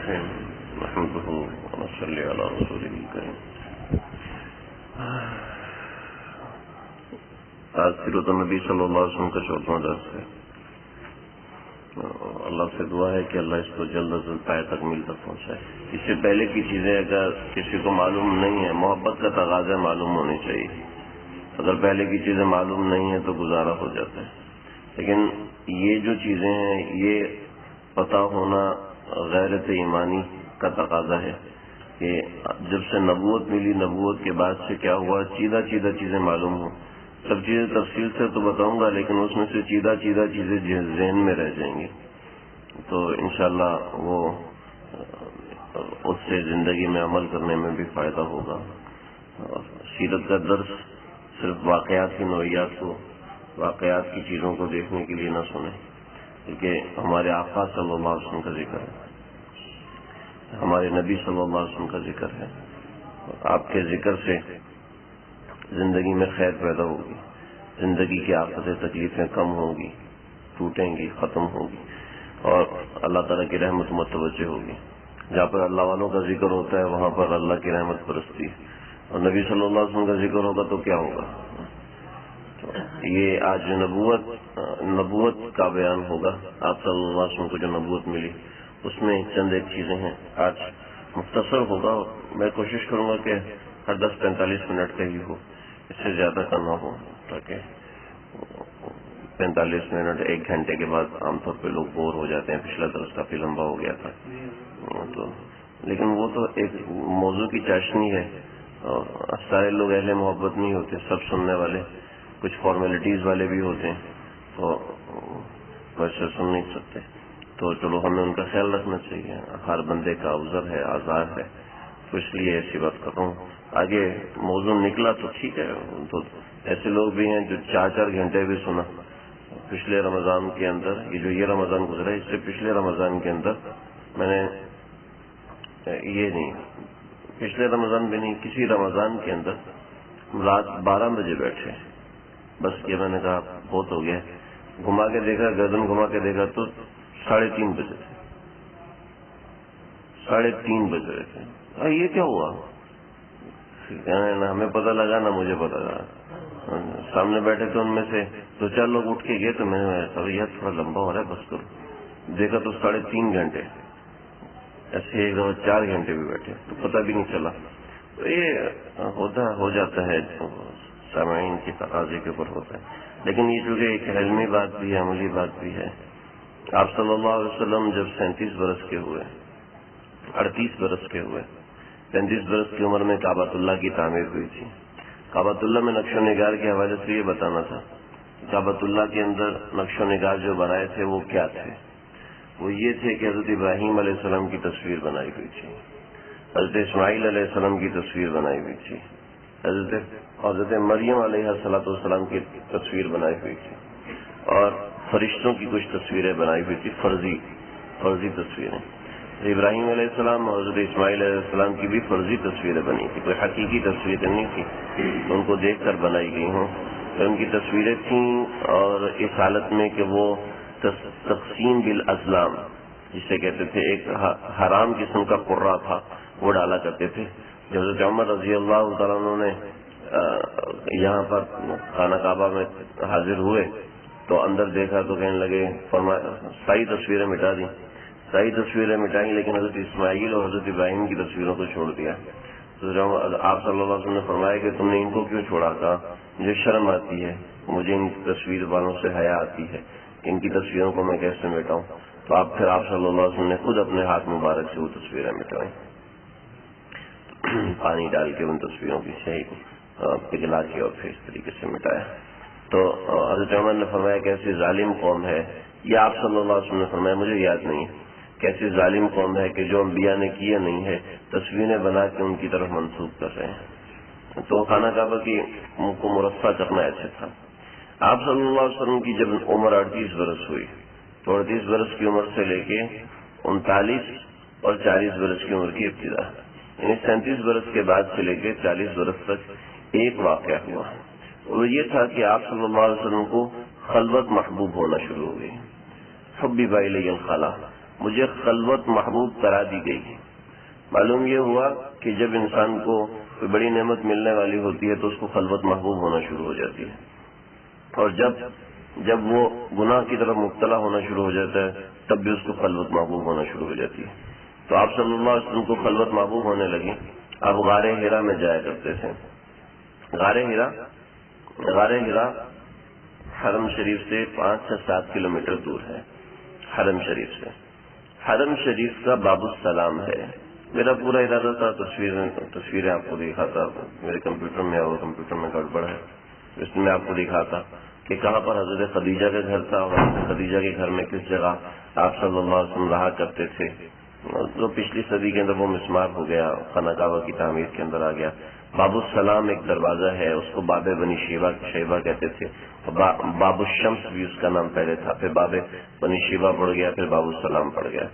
الرحيم نحمده ونصلي على رسوله الكريم. آج سیرت النبی صلی اللہ علیہ وسلم کا 14واں درس ہے. اللہ سے دعا ہے کہ اللہ اس کو جلد از جلد پائے تکمیل تک پہنچائے. اس سے پہلے کی چیزیں اگر کسی کو معلوم نہیں ہے، محبت کا تقاضا معلوم ہونی چاہیے. اگر پہلے کی چیزیں معلوم نہیں ہیں تو گزارا ہو جاتا ہے. لیکن یہ جو چیزیں ہیں یہ پتہ ہونا غیرت ایمانی کا تقاضا ہے کہ جب سے نبوت ملی، نبوت کے بعد سے کیا ہوا، چیدہ چیزیں معلوم ہوں. سب چیزیں تفصیل سے تو بتاؤں گا، لیکن اس میں سے چیدہ چیزیں ذہن میں رہ جائیں گی تو انشاءاللہ وہ اس سے زندگی میں عمل کرنے میں بھی فائدہ ہوگا. سیرت کا درس صرف واقعات کی نوعیات کو، واقعات کی چیزوں کو دیکھنے کے لیے نہ سنیں، بلکہ ہمارے آقا صلی اللہ علیہ وسلم کا ذکر ہے، ہمارے نبی صلی اللہ علیہ وسلم کا ذکر ہے. آپ کے ذکر سے زندگی میں خیر پیدا ہوگی، زندگی کی آفتیں تکلیفیں کم ہوں گی، ٹوٹیں گی، ختم ہوگی، اور اللہ تعالیٰ کی رحمت متوجہ ہوگی. جہاں پر اللہ والوں کا ذکر ہوتا ہے وہاں پر اللہ کی رحمت برستی ہے، اور نبی صلی اللہ علیہ وسلم کا ذکر ہوگا تو کیا ہوگا. تو یہ آج جو نبوت کا بیان ہوگا، آپ صلی اللہ علیہ وسلم کو جو نبوت ملی اس میں چند ایک چیزیں ہیں. آج مختصر ہوگا، میں کوشش کروں گا کہ ہر 10-45 منٹ کا ہی ہو، اس سے زیادہ کا نہ ہو، تاکہ 45 منٹ 1 گھنٹے کے بعد عام طور پہ لوگ بور ہو جاتے ہیں. پچھلا درس کافی لمبا ہو گیا تھا تو، لیکن وہ تو ایک موضوع کی چاشنی ہے، اور سارے لوگ اہل محبت نہیں ہوتے، سب سننے والے کچھ فارمیلٹیز والے بھی ہوتے ہیں تو ویسے سن نہیں سکتے. تو چلو ہمیں ان کا خیال رکھنا چاہیے، ہر بندے کا عذر ہے، آزار ہے، تو اس لیے ایسی بات کر رہا ہوں. آگے موضوع نکلا تو ٹھیک ہے، تو ایسے لوگ بھی ہیں جو 4 گھنٹے بھی سنا. پچھلے رمضان کے اندر، یہ رمضان گزرا ہے، اس سے پچھلے رمضان کے اندر میں نے پچھلے رمضان بھی نہیں، کسی رمضان کے اندر رات 12 بجے بیٹھے، بس یہ میں نے کہا بہت ہو گیا. گھما کے دیکھا، گردن گھما کے دیکھا تو 3:30 بجے تھے، 3:30 بج رہے تھے. یہ کیا ہوا؟ نہ ہمیں پتہ لگا نہ مجھے پتہ لگا. سامنے بیٹھے تھے ان میں سے 2-4 لوگ اٹھ کے گئے تو میں نے یہ تھوڑا لمبا ہو رہا ہے، بس کرو. دیکھا تو 3.5 گھنٹے، ایسے ایک دفعہ 4 گھنٹے بھی بیٹھے تو پتہ بھی نہیں چلا. تو یہ ہو جاتا ہے، سامعین کی تقاضے کے اوپر ہوتا ہے. لیکن یہ چونکہ ایک علمی بات بھی ہے، عملی بات بھی ہے. آپ صلی اللہ علیہ وسلم جب 37 برس کے ہوئے، 38 برس کے ہوئے، 35 برس کی عمر میں کعبۃ اللہ کی تعمیر ہوئی تھی. کعبۃ اللہ میں نقش و نگار کے حوالے سے یہ بتانا تھا، کعبۃ اللہ کے اندر نقش و نگار جو بنائے تھے وہ کیا تھے. وہ یہ تھے کہ حضرت ابراہیم علیہ السلام کی تصویر بنائی ہوئی تھی، حضرت اسماعیل علیہ السلام کی تصویر بنائی ہوئی تھی، حضرت مریم علیہ السلام کی تصویر بنائی ہوئی تھی، اور فرشتوں کی کچھ تصویریں بنائی ہوئی تھی، فرضی تصویریں. ابراہیم علیہ السلام اور حضرت اسماعیل علیہ السلام کی بھی فرضی تصویریں بنی تھی، کوئی حقیقی تصویریں نہیں تھی ان کو دیکھ کر بنائی گئی ہوں. ان کی تصویریں تھیں، اور اس حالت میں کہ وہ تقسیم بالازلام جسے کہتے تھے، ایک حرام قسم کا قرہ تھا وہ ڈالا کرتے تھے. جب حضرت عمر رضی اللہ تعالیٰ عنہ نے یہاں پر خانہ کعبہ میں حاضر ہوئے تو اندر دیکھا تو کہنے لگے، ساری تصویریں مٹا دیں، ساری تصویریں مٹائیں، لیکن حضرت اسماعیل اور حضرت ابراہیم کی تصویروں کو چھوڑ دیا. تو آپ صلی اللہ علیہ وسلم نے فرمایا کہ تم نے ان کو کیوں چھوڑا؟ کہا مجھے شرم آتی ہے، مجھے ان تصویر والوں سے حیا آتی ہے کہ ان کی تصویروں کو میں کیسے مٹاؤں. تو پھر آپ صلی اللہ علیہ وسلم نے خود اپنے ہاتھ مبارک سے وہ تصویریں مٹائیں، پانی ڈال کے ان تصویروں کی صحیح پگھلا کے اور پھر اس طریقے سے مٹایا. تو حضرت عمر نے فرمایا کہ ایسی ظالم قوم ہے، یہ آپ صلی اللہ علیہ وسلم نے فرمایا، مجھے یاد نہیں ہے، کیسی ظالم قوم ہے کہ جو انبیاء نے کیا نہیں ہے تصویریں بنا کے ان کی طرف منسوخ کر رہے ہیں. تو خانہ کعبہ کی کو مرصع کرنا ایسے تھا. آپ صلی اللہ علیہ وسلم کی جب عمر 38 برس ہوئی تو 38 برس کی عمر سے لے کے 39 اور 40 برس کی عمر کی ابتدا، یعنی 37 برس کے بعد سے لے کے 40 برس تک ایک واقعہ ہوا. وہ یہ تھا کہ آپ صلی اللہ علیہ وسلم کو خلوت محبوب ہونا شروع ہو گئی. حبب الی الخلا، مجھے خلوت محبوب کرا دی گئی۔ معلوم یہ ہوا کہ جب انسان کو کوئی بڑی نعمت ملنے والی ہوتی ہے تو اس کو خلوت محبوب ہونا شروع ہو جاتی ہے، اور جب وہ گناہ کی طرف مبتلا ہونا شروع ہو جاتا ہے تب بھی اس کو خلوت محبوب ہونا شروع ہو جاتی ہے۔ تو آپ صلی اللہ علیہ وسلم کو خلوت محبوب ہونے لگی۔ آپ غار حرا میں جایا کرتے تھے۔ غار حرا حرم شریف سے 5 سے 7 کلومیٹر دور ہے۔ حرم شریف سے، حرم شریف کا باب السلام ہے۔ میرا پورا ارادہ تھا تصویریں آپ کو دکھاتا، میرے کمپیوٹر میں اور کمپیوٹر میں گڑبڑ ہے، اس میں آپ کو دکھاتا کہ کہاں پر حضرت خدیجہ کا گھر تھا، اور حضرت خدیجہ کے گھر میں کس جگہ آپ صلی اللہ علیہ وسلم رہا کرتے تھے۔ جو پچھلی صدی کے اندر وہ مسمار ہو گیا، خانہ کعبہ کی تعمیر کے اندر آ گیا۔ باب السلام ایک دروازہ ہے، اس کو باب بنی شیبہ کہتے تھے، باب الشمس بھی اس کا نام پہلے تھا، پھر باب بنی شیبہ پڑ گیا، پھر باب السلام پڑ گیا۔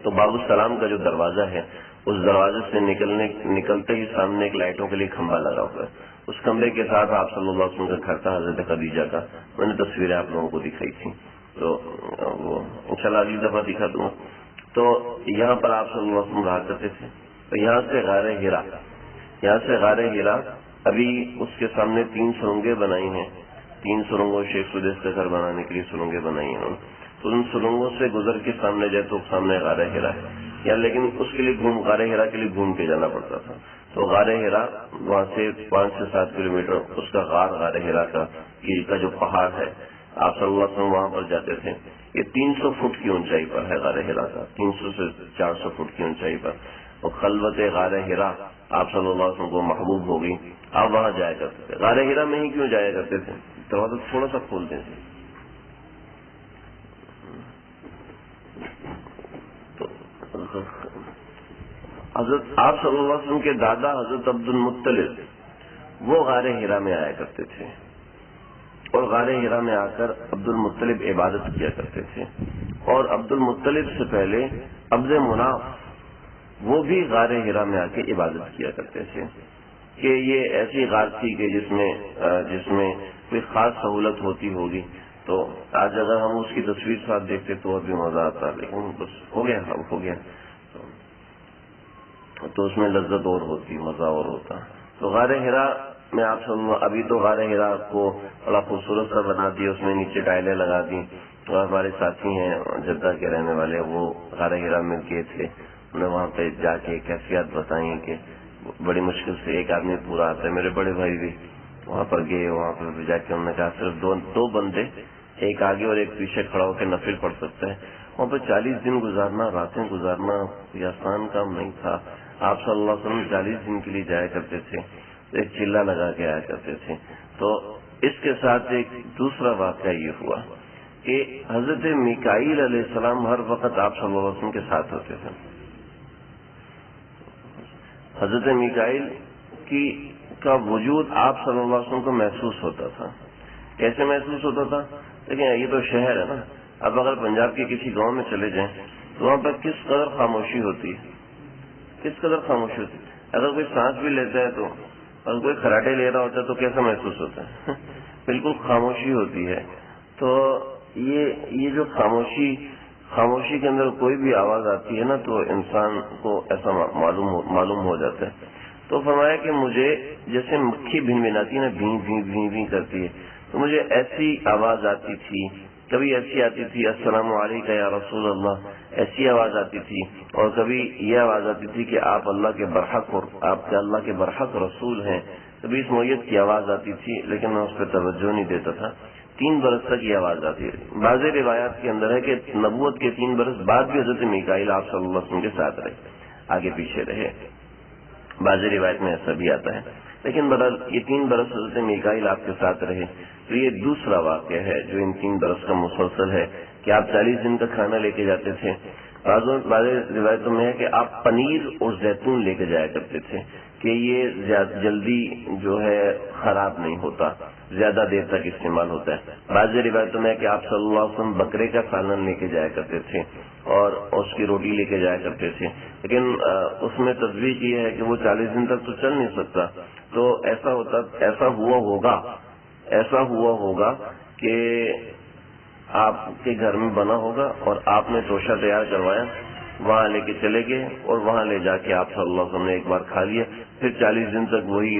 تو باب السلام کا جو دروازہ ہے، اس دروازے سے نکلتے ہی سامنے ایک لائٹوں کے لیے کھمبا لگا ہوا ہے، اس کھمبے کے ساتھ آپ صلی اللہ علیہ وسلم کا گھر تھا، حضرت خدیجہ کا۔ میں نے تصویریں آپ لوگوں کو دکھائی تھی، تو وہ انشاءاللہ اگلی دفعہ دکھا دوں۔ تو یہاں پر آپ صلی اللہ علیہ وسلم رہا کرتے تھے۔ تو یہاں سے غار حرا ابھی اس کے سامنے 3 سرنگیں بنائی ہیں، 3 سرنگوں شیخ سدیس کا گھر بنانے کے لیے سرنگیں بنائی ہیں، تو ان سرنگوں سے گزر کے سامنے جائے تو سامنے غار حرا ہے، یا لیکن اس کے لیے غار حرا کے لیے گھوم کے جانا پڑتا تھا۔ تو غار حرا وہاں سے 5 سے 7 کلومیٹر اس کا غار حرا کا جو پہاڑ ہے، آپ صلی اللہ علیہ وسلم وہاں پر جاتے تھے۔ یہ 300 فٹ کی اونچائی پر ہے غار حرا کا، 300 سے 400 فٹ کی اونچائی پر، اور خلوت غار حرا آپ صلی اللہ علیہ وسلم کو محبوب ہو گئی، آپ وہاں جایا کرتے تھے۔ غار حرا میں ہی کیوں جایا کرتے تھے؟ دروازہ تھوڑا سا کھول دیں۔ تو حضرت آپ صلی اللہ علیہ وسلم کے دادا حضرت عبد المطلب وہ غار حرا میں آیا کرتے تھے، اور غار حرا میں آ کر عبد المطلب عبادت کیا کرتے تھے، اور عبد المطلب سے پہلے عبد مناف وہ بھی غار حرا میں آ کے عبادت کیا کرتے تھے، کہ یہ ایسی غار تھی کہ جس میں کوئی خاص سہولت ہوتی ہوگی۔ تو آج اگر ہم اس کی تصویر ساتھ دیکھتے تو اور بھی مزہ آتا، لیکن بس ہو گیا تو اس میں لذت اور ہوتی، مزہ اور ہوتا۔ تو غار حرا میں آپ ابھی تو غار حرا کو بڑا خوبصورت سا بنا دیا، اس میں نیچے ٹائلیں لگا دی، اور ہمارے ساتھی ہیں جدہ کے رہنے والے، وہ غار حرا میں گئے تھے، انہیں وہاں پہ جا کے کیفیات بتائیں کہ بڑی مشکل سے ایک آدمی پورا آتا ہے۔ میرے بڑے بھائی بھی وہاں پر گئے، وہاں پر جا کے انہوں نے کہا صرف دو بندے، ایک آگے اور ایک پیچھے کھڑا ہو کے نفل پڑھ سکتے ہیں۔ وہاں پہ 40 دن گزارنا، راتیں گزارنا کوئی آسان کام نہیں تھا۔ آپ صلی اللہ علیہ وسلم 40 دن کے لیے جایا کرتے تھے، ایک چلہ لگا کے آیا کرتے تھے۔ تو اس کے ساتھ ایک دوسرا واقعہ یہ ہوا کہ حضرت میکائیل علیہ السلام ہر وقت آپ صلی اللہ علیہ وسلم کے ساتھ ہوتے تھے۔ حضرت میکائیل کا وجود آپ صلی اللہ علیہ وسلم کو محسوس ہوتا تھا۔ کیسے محسوس ہوتا تھا؟ لیکن یہ تو شہر ہے نا، اب اگر پنجاب کے کسی گاؤں میں چلے جائیں تو وہاں پر کس قدر خاموشی ہوتی ہے، اگر کوئی سانس بھی لیتا ہے تو، اگر کوئی خراٹے لے رہا ہوتا ہے تو کیسا محسوس ہوتا ہے؟ بالکل خاموشی ہوتی ہے۔ تو یہ جو خاموشی کے اندر کوئی بھی آواز آتی ہے نا تو انسان کو ایسا معلوم ہو جاتا ہے۔ تو فرمایا کہ مجھے جیسے مکھی بھن بھناتی ہے نا، بھین بھین بھین بھین کرتی ہے، تو مجھے ایسی آواز آتی تھی، کبھی ایسی آتی تھی السلام علیکم یا رسول اللہ، ایسی آواز آتی تھی، اور کبھی یہ آواز آتی تھی کہ آپ اللہ کے برحق آپ کے اللہ کے برحق رسول ہیں، کبھی اس نوعیت کی آواز آتی تھی، لیکن میں اس پہ توجہ نہیں دیتا تھا۔ 3 برس تک یہ آواز آتی ہے۔ بعض روایات کے اندر ہے کہ نبوت کے 3 برس بعد بھی حضرت میکائیل آپ صلی اللہ علیہ وسلم کے ساتھ رہے، آگے پیچھے رہے، بعض روایت میں ایسا بھی آتا ہے، لیکن بہرحال یہ 3 برس حضرت میکائیل آپ کے ساتھ رہے۔ تو یہ دوسرا واقعہ ہے جو ان 3 برس کا مسلسل ہے کہ آپ 40 دن کا کھانا لے کے جاتے تھے۔ بعض روایتوں میں ہے کہ آپ پنیر اور زیتون لے کے جایا کرتے تھے کہ یہ جلدی جو ہے خراب نہیں ہوتا، زیادہ دیر تک استعمال ہوتا ہے۔ بعض روایتوں میں ہے کہ آپ صلی اللہ علیہ وسلم بکرے کا سالن لے کے جایا کرتے تھے اور اس کی روٹی لے کے جایا کرتے تھے، لیکن اس میں تصویر یہ ہے کہ وہ 40 دن تک تو چل نہیں سکتا، تو ایسا ہوا ہوگا کہ آپ کے گھر میں بنا ہوگا اور آپ نے توشہ تیار کروایا، وہاں لے کے چلے گئے اور وہاں لے جا کے آپ صلی اللہ علیہ وسلم نے ایک بار کھا لیا، پھر 40 دن تک وہی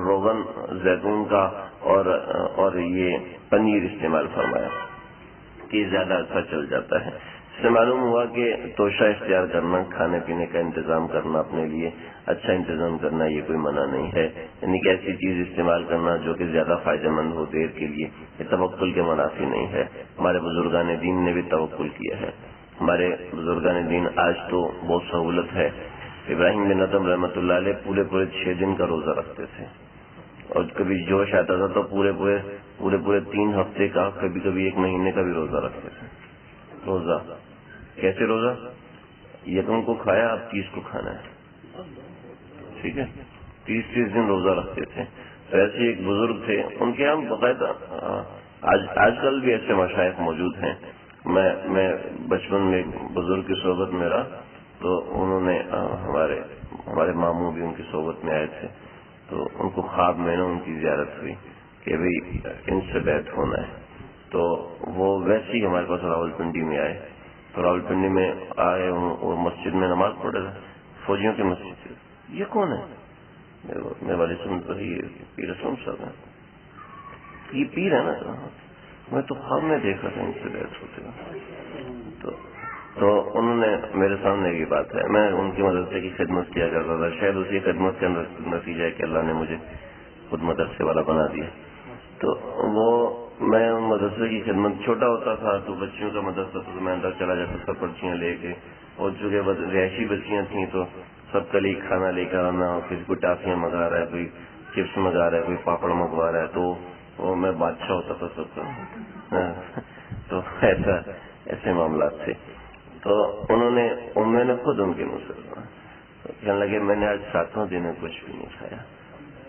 روغن زیتون کا اور یہ پنیر استعمال فرمایا کہ زیادہ اچھا چل جاتا ہے۔ اس سے معلوم ہوا کہ توشہ اختیار کرنا، کھانے پینے کا انتظام کرنا، اپنے لیے اچھا انتظام کرنا، یہ کوئی منع نہیں ہے، یعنی کہ ایسی چیز استعمال کرنا جو کہ زیادہ فائدہ مند ہو دیر کے لیے، یہ توکل کے منافی نہیں ہے۔ ہمارے بزرگان دین نے بھی توکل کیا ہے۔ ہمارے بزرگان دین آج تو بہت سہولت ہے۔ ابراہیم بن ادم رحمۃ اللہ علیہ پورے 6 دن کا روزہ رکھتے تھے، اور کبھی جوش آتا تھا تو پورے 3 ہفتے کا، کبھی 1 مہینے کا بھی روزہ رکھتے تھے۔ روزہ کیسے روزہ؟ یکم کو کھایا، اب 30 کو کھانا ہے، ٹھیک ہے، 30 دن روزہ رکھتے تھے۔ تو ایسے ایک بزرگ تھے، ان کے یہاں باقاعدہ آج کل بھی ایسے مشائخ موجود ہیں۔ میں بچپن میں ایک بزرگ کی صحبت میں رہا، تو انہوں نے ہمارے ماموں بھی ان کی صحبت میں آئے تھے، تو ان کو خواب میں نے ان کی زیارت ہوئی کہ بھئی ان سے بیعت ہونا ہے۔ تو وہ ویسے ہی ہمارے پاس راولپنڈی میں آئے، تو راولپنڈی میں آئے اور مسجد میں نماز پڑھ رہے تھے، فوجیوں کی مسجد تھی۔ یہ کون ہے؟ میرے والد صاحب تو یہ پیر اسلم صاحب ہیں، یہ پیر ہے نا؟ میں تو خواب میں دیکھا تھا ان سے بیعت ہوتے ہوئے۔ تو انہوں نے میرے سامنے یہ بات ہے، میں ان کی مدرسے کی خدمت کیا کرتا تھا، شاید اسی خدمت کا نتیجہ ہے کہ اللہ نے مجھے خود مدرسے والا بنا دیا۔ تو میں ان مدرسے کی خدمت، چھوٹا ہوتا تھا تو بچیوں کا مدرسہ تھا، تو میں اندر چلا جاتا تھا پرچیاں لے کے، اور چونکہ رہائشی بچیاں تھیں تو سب کا لیے کھانا لے کر آنا، کسی کو ٹافیاں منگا رہا ہے، کوئی چپس منگا رہا ہے، کوئی پاپڑ منگوا رہا ہے، تو وہ میں بادشاہ ہوتا تھا سب کا۔ تو ایسے معاملات تھے۔ تو میں نے خود ان کے منہ سے کہنے لگے میں نے آج 7 دن میں کچھ بھی نہیں کھایا۔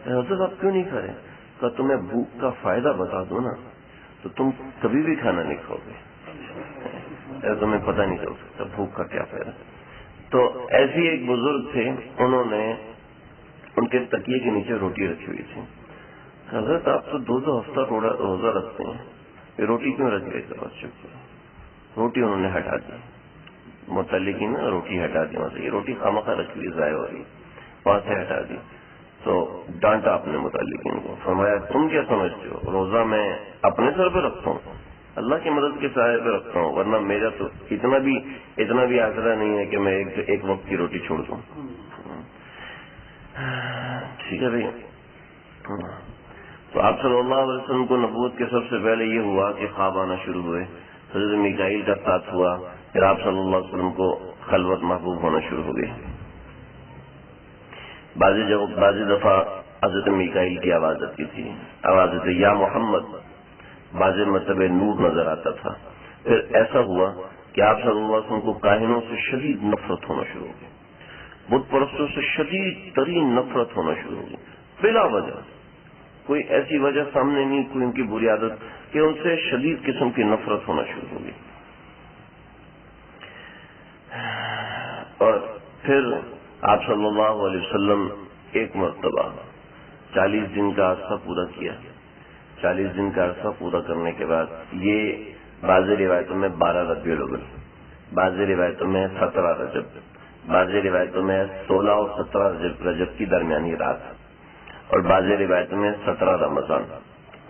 حضرت آپ کیوں نہیں کھا رہے؟ کہ تمہیں بھوک کا فائدہ بتا دوں نا تو تم کبھی بھی کھانا نہیں کھاؤ گے، تمہیں پتہ نہیں چل سکتا بھوک کا کیا فائدہ۔ تو ایسی ایک بزرگ تھے، انہوں نے ان کے تکیے کے نیچے روٹی رکھی ہوئی تھی۔ حضرت آپ تو 2 ہفتہ روزہ رکھتے ہیں، یہ روٹی کیوں رکھ گئے؟ روٹی انہوں نے ہٹا دی، متعلقین نا روٹی ہٹا دی، یہ روٹی خامخواہ رکھی ہوئی ضائع ہو رہی، وہاں سے ہٹا دی۔ تو ڈانٹا اپنے متعلقین کو، فرمایا تم کیا سمجھتے ہو روزہ میں اپنے سر پہ رکھتا ہوں، اللہ کی مدد کے سائے پہ رکھتا ہوں، ورنہ میرا تو اتنا بھی آسرا نہیں ہے کہ میں ایک وقت کی روٹی چھوڑ دوں۔ ٹھیک ہے بھائی۔ تو آپ صلی اللہ علیہ وسلم کو نبوت کے سب سے پہلے یہ ہوا کہ خواب آنا شروع ہوئے، حضرت میکائیل کا ساتھ ہوا، پھر آپ صلی اللہ علیہ وسلم کو خلوت محبوب ہونا شروع ہو گئی۔ بعض دفعہ حضرت میکائیل کی آواز آتی تھی، آواز آتی یا محمد، بعض مرتبہ نور نظر آتا تھا۔ پھر ایسا ہوا کہ آپ صلی اللہ علیہ وسلم کو کاہنوں سے شدید نفرت ہونا شروع ہو گئی، بت پرستوں سے شدید ترین نفرت ہونا شروع ہو گئی، بلا وجہ، کوئی ایسی وجہ سامنے نہیں، کوئی ان کی بری عادت کہ ان سے شدید قسم کی نفرت ہونا شروع ہو گئی۔ اور پھر آپ صلی اللہ علیہ وسلم ایک مرتبہ 40 دن کا عرصہ پورا کیا۔ 40 دن کا عرصہ پورا کرنے کے بعد یہ بعض روایتوں میں 12 ربیع الاول، بعض روایتوں میں 17 رجب، بعض روایتوں میں 16 اور 17 رجب کی درمیانی رات، اور بعض روایتوں میں 17 رمضان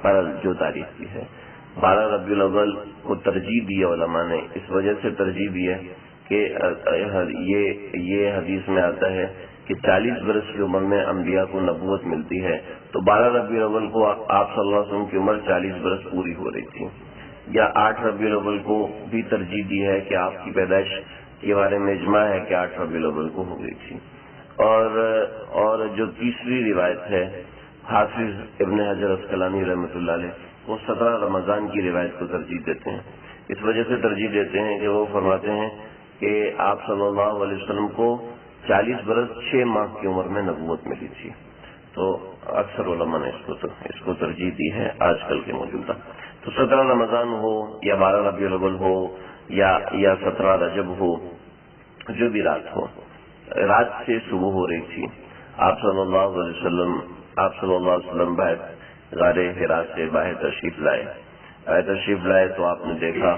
پر جو تاریخ کی ہے۔ 12 ربیع الاول کو ترجیح دی علماء نے، اس وجہ سے ترجیح دی ہے کہ یہ حدیث میں آتا ہے کہ 40 برس کی عمر میں انبیاء کو نبوت ملتی ہے، تو 12 ربیع الاول کو آپ صلی اللہ علیہ وسلم کی عمر 40 برس پوری ہو رہی تھی۔ یا 8 ربیع الاول کو بھی ترجیح دی ہے کہ آپ کی پیدائش کے بارے میں اجماع ہے کہ 8 ربیع الاول کو ہو گئی تھی۔ اور جو تیسری روایت ہے، حافظ ابن حجر عسقلانی رحمۃ اللہ علیہ، وہ 17 رمضان کی روایت کو ترجیح دیتے ہیں۔ اس وجہ سے ترجیح دیتے ہیں کہ وہ فرماتے ہیں کہ آپ صلی اللہ علیہ وسلم کو 40 برس 6 ماہ کی عمر میں نبوت ملی تھی، تو اکثر علماء نے اس کو ترجیح دی ہے آج کل کے موجودہ۔ تو 17 رمضان ہو یا 12 ربیع الاول ہو یا 17 رجب ہو، جو بھی رات ہو، رات سے صبح ہو رہی تھی، آپ صلی اللہ علیہ وسلم غار حرا سے باہر تشریف لائے۔ آئے تشریف لائے تو آپ نے دیکھا،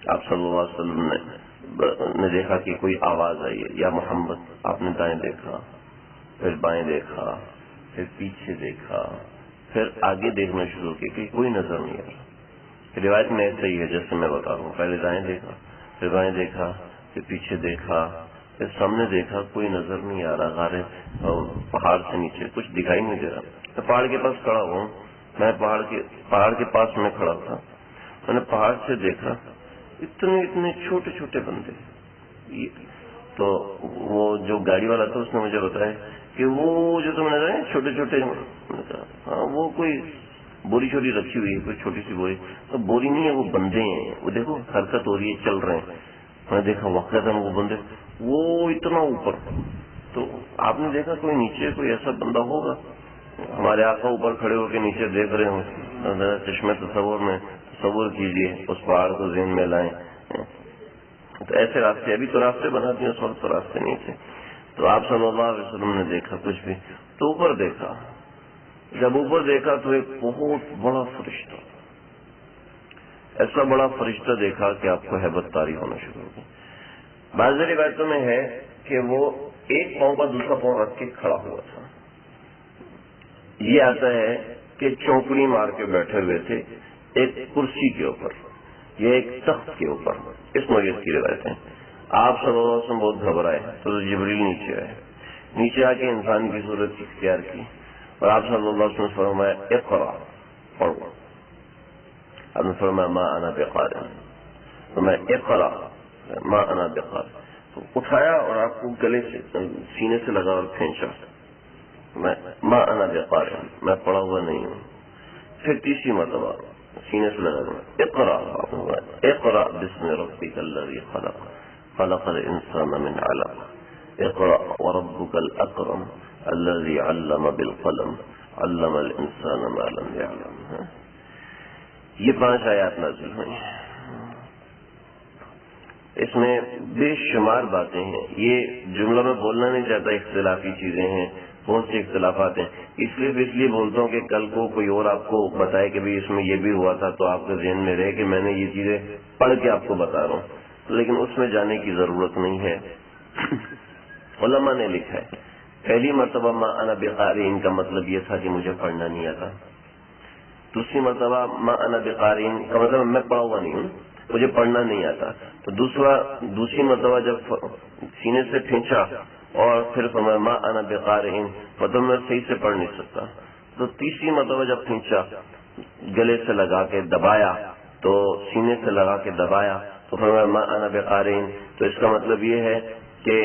آپ صلی اللہ علیہ وسلم نے دیکھا کہ کوئی آواز آئی ہے، یا محمد، آپ نے دائیں دیکھا، پھر بائیں دیکھا، پھر پیچھے دیکھا، پھر آگے دیکھنا شروع کیا کہ کوئی نظر نہیں آ رہا۔ روایت میں ایسا ہی ہے جیسے میں بتا رہا ہوں، پہلے دائیں دیکھا، پھر بائیں دیکھا، پھر پیچھے دیکھا، پھر سامنے دیکھا، کوئی نظر نہیں آ رہا، غارے پہاڑ سے نیچے کچھ دکھائی نہیں دے رہا۔ میں پہاڑ کے پاس کھڑا ہوں، میں پہاڑ کے پاس میں کھڑا تھا، میں نے پہاڑ سے دیکھا اتنے چھوٹے چھوٹے بندے، تو وہ جو گاڑی والا تھا اس نے مجھے بتایا کہ وہ جو تم نے کہا چھوٹے چھوٹے، ہاں وہ کوئی بوری چھوٹی رکھی ہوئی ہے، کوئی چھوٹی سی بوری، تو بوری نہیں ہے، وہ بندے ہیں، وہ دیکھو حرکت ہو رہی ہے، چل رہے ہیں۔ میں نے دیکھا واقعہ وہ بندے وہ اتنا اوپر، تو آپ نے دیکھا کوئی نیچے کوئی ایسا بندہ ہوگا، ہمارے آقا اوپر کھڑے ہو کے نیچے دیکھ رہے ہوں، چشمے تصور میں تصور کیجئے، اس پہاڑ کو ذہن میں لائیں۔ تو ایسے راستے، ابھی تو راستے بناتے ہیں، اس وقت تو راستے نہیں تھے۔ تو آپ صلی اللہ علیہ وسلم نے دیکھا کچھ بھی، تو اوپر دیکھا، جب اوپر دیکھا تو ایک بہت بڑا فرشتہ، ایسا بڑا فرشتہ دیکھا کہ آپ کو ہیبت طاری ہونا شروع ہو گئی۔ بعض روایتوں میں ہے کہ وہ ایک پاؤں پر دوسرا پاؤں رکھ کے کھڑا ہوا تھا۔ یہ آتا ہے کہ چوکڑی مار کے بیٹھے ہوئے تھے ایک کرسی کے اوپر یا ایک تخت کے اوپر، اس نوعیت کی روایت ہے۔ آپ صلی اللہ علیہ وسلم بہت گھبرائے تو جبریل نیچے آئے، نیچے آ کے انسان کی صورت اختیار کی، اور آپ صلی اللہ علیہ وسلم فرمایا اقرا، پڑھو۔ آپ نے فرمایا ما انا بقارئ، فرمایا اقرا ما انا بقارئ، تو اٹھایا اور آپ کو گلے سے سینے سے لگا اور کھینچا، میں ما انا بقارئ، میں پڑھا ہوا نہیں ہوں۔ پھر تیسری مرتبہ سینے سے لگا، اقرا، اقرا بسم ربک الذی خلق، خلق الانسان من علق، اقرا وربک الاکرم الذی علم بالقلم، علم الانسان ما لم يعلم۔ یہ 5 آیات نازل ہوئی، اس میں بے شمار باتیں ہیں۔ یہ جملہ میں بولنا نہیں چاہتا، اختلافی چیزیں ہیں، بہت سے اختلافات ہیں، اس لیے بولتا ہوں کہ کل کو کوئی اور آپ کو بتائے کہ بھی اس میں یہ بھی ہوا تھا، تو آپ کے ذہن میں رہے کہ میں نے یہ چیزیں پڑھ کے آپ کو بتا رہا ہوں، لیکن اس میں جانے کی ضرورت نہیں ہے۔ علماء نے لکھا ہے پہلی مرتبہ ما انا بقارئ کا مطلب یہ تھا کہ مجھے پڑھنا نہیں آتا، دوسری مرتبہ ما انا بقارئ کا مطلب میں پڑھا ہوا نہیں ہوں، مجھے پڑھنا نہیں آتا، تو دوسری مرتبہ جب سینے سے کھینچا اور پھر فرمایا ما انا بقارئ، مطلب میں صحیح سے پڑھ نہیں سکتا، تو تیسری مرتبہ جب کھینچا، گلے سے لگا کے دبایا، تو سینے سے لگا کے دبایا، تو فرمایا ما انا بقارئ، تو اس کا مطلب یہ ہے کہ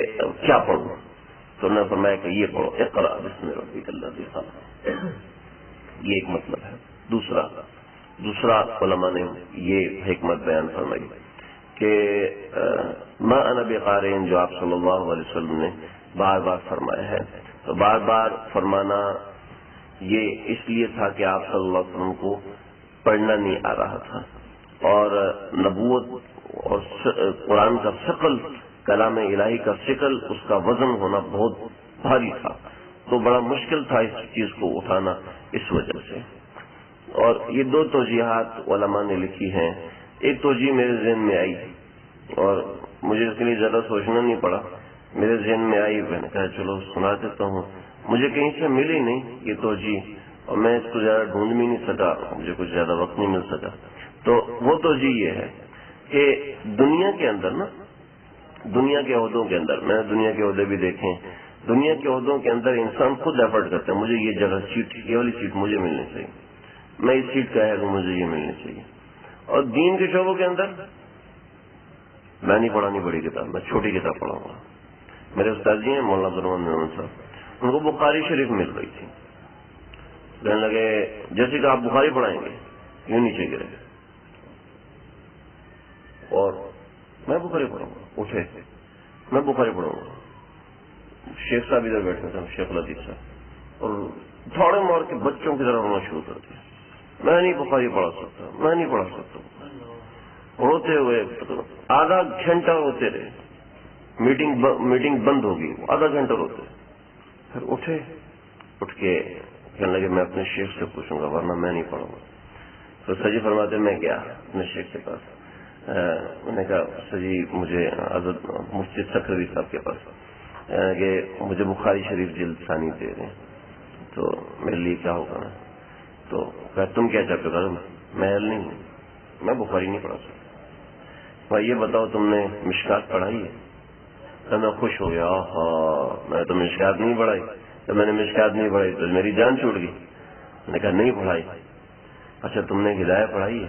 کیا پڑھوں، تو نے فرمایا کہ یہ پڑھو، اقرا بسم ربک الذی خلق، یہ ایک مطلب ہے۔ دوسرا علماء نے یہ حکمت بیان فرمائی کہ ما انا بقارئ جو آپ صلی اللہ علیہ وسلم نے بار بار فرمایا ہے، تو بار بار فرمانا یہ اس لیے تھا کہ آپ صلی اللہ علیہ وسلم کو پڑھنا نہیں آ رہا تھا، اور نبوت اور قرآن کا ثقل، کلام الہی کا ثقل، اس کا وزن ہونا بہت بھاری تھا، تو بڑا مشکل تھا اس چیز کو اٹھانا اس وجہ سے۔ اور یہ 2 توجیحات علماء نے لکھی ہیں۔ ایک توجیہ میرے ذہن میں آئی اور مجھے اس کے لیے زیادہ سوچنا نہیں پڑا، میرے ذہن میں آئی، میں نے کہا چلو سنا دیتا ہوں، مجھے کہیں سے ملی نہیں یہ توجیہ، اور میں اس کو زیادہ ڈھونڈ بھی نہیں سکا، مجھے کچھ زیادہ وقت نہیں مل سکا۔ تو وہ توجیہ یہ ہے کہ دنیا کے اندر نا، دنیا کے عہدوں کے اندر، میں نے دنیا کے عہدے بھی دیکھے، دنیا کے عہدوں کے اندر انسان خود ایفرٹ کرتا ہے، مجھے یہ جگہ سیٹ، یہ والی سیٹ مجھے ملنی چاہیے، میں اس سیٹ کا ہے تو مجھے یہ ملنی چاہیے۔ اور دین کے شعبوں کے اندر میں نہیں پڑھانی بڑی کتاب، میں چھوٹی کتاب پڑھاؤں گا۔ میرے استاد جی ہیں مولانا عبدالرحمن محمد صاحب، ان کو بخاری شریف مل رہی تھی، کہنے لگے جیسے کہ آپ بخاری پڑھائیں گے، یوں نیچے گرے، اور میں بخاری پڑھوں گا، اٹھے میں بخاری پڑھوں گا۔ شیخ صاحب ادھر بیٹھے تھے، شیخ لطیف صاحب، اور تھوڑے مار کے بچوں کی طرح رونا شروع کر دیا، میں نہیں بخاری پڑھا سکتا، میں نہیں پڑھا سکتا۔ روتے ہوئے آدھا گھنٹہ روتے رہے، میٹنگ بند ہوگی، آدھا گھنٹہ روتے، پھر اٹھے، اٹھ کے کہنے لگے میں اپنے شیخ سے پوچھوں گا ورنہ میں نہیں پڑھوں گا۔ تو سجی فرماتے میں گیا اپنے شیخ کے پاس. انہوں نے کہا سجی مجھے حضرت مفتی سکھروی صاحب کے پاس کہ مجھے بخاری شریف جلد ثانی دے دیں تو میرے لیے کیا ہوگا. تو کہا تم کیا چاہتے ہو؟ میں اہل نہیں ہوں, میں بخاری نہیں پڑھا سکتا. بھائی یہ بتاؤ تم نے مشکات پڑھائی ہے؟ تو میں خوش ہو گیا, میں تو مشکات نہیں پڑھائی. تو میں نے مشکات نہیں پڑھائی تو میری جان چھوٹ گئی. میں نے کہا نہیں پڑھائی. اچھا تم نے ہدایہ پڑھائی ہے؟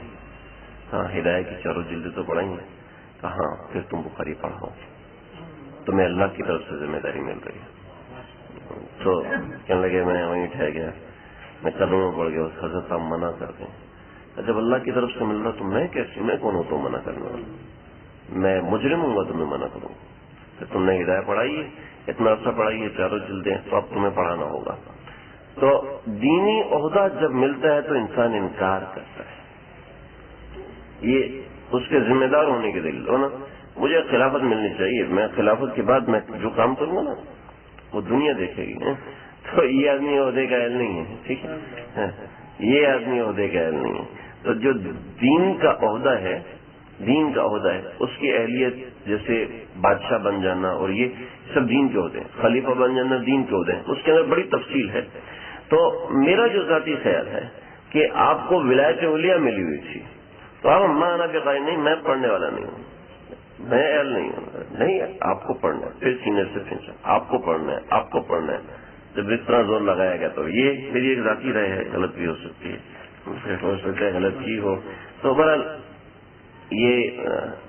ہاں ہدایہ کی 4 جلدیں تو پڑھائی ہیں. کہا ہاں پھر تم بخاری پڑھاؤ, تمہیں اللہ کی طرف سے ذمہ داری مل رہی ہے. تو کہنے لگے میں وہیں ٹھہر گیا, میں قدموں میں پڑ گیا. حضرت صاحب منع کر دیں. جب اللہ کی طرف سے مل رہا تو میں کیسے, میں کون ہوں تو منع کرنے والا؟ میں مجرم ہوں گا تمہیں منع کروں. تو تم نے ہدایہ پڑھائی ہے, اتنا عرصہ پڑھائی ہے, 4 جلدیں, تو اب تمہیں پڑھانا ہوگا. تو دینی عہدہ جب ملتا ہے تو انسان انکار کرتا ہے. یہ اس کے ذمہ دار ہونے کے دلیل ہو نا. مجھے خلافت ملنی چاہیے, میں خلافت کے بعد میں جو کام کروں گا نا وہ دنیا دیکھے گی. تو یہ آدمی عہدے کا اہل نہیں ہے, ٹھیک ہے, یہ آدمی عہدے کا اہل نہیں ہے. تو جو دین کا عہدہ ہے, اس کی اہلیت جیسے بادشاہ بن جانا اور یہ سب دین کے عہدے ہیں, خلیفہ بن جانا دین کے عہدے ہیں, اس کے اندر بڑی تفصیل ہے. تو میرا جو ذاتی خیال ہے کہ آپ کو ولایت اولیاء ملی ہوئی تھی, تو آپ مانا کہ بھائی نہیں میں پڑھنے والا نہیں ہوں, میں اہل نہیں ہوں. نہیں, آپ کو پڑھنا ہے, پھر سینے سے پھینچا, آپ کو پڑھنا ہے, آپ کو پڑھنا ہے. جب اس طرح زور لگایا گیا تو یہ میری ایک ذاتی رائے ہے, غلط بھی ہو سکتی ہے, ہو سکتا ہے غلط ہی ہو. تو بہرحال یہ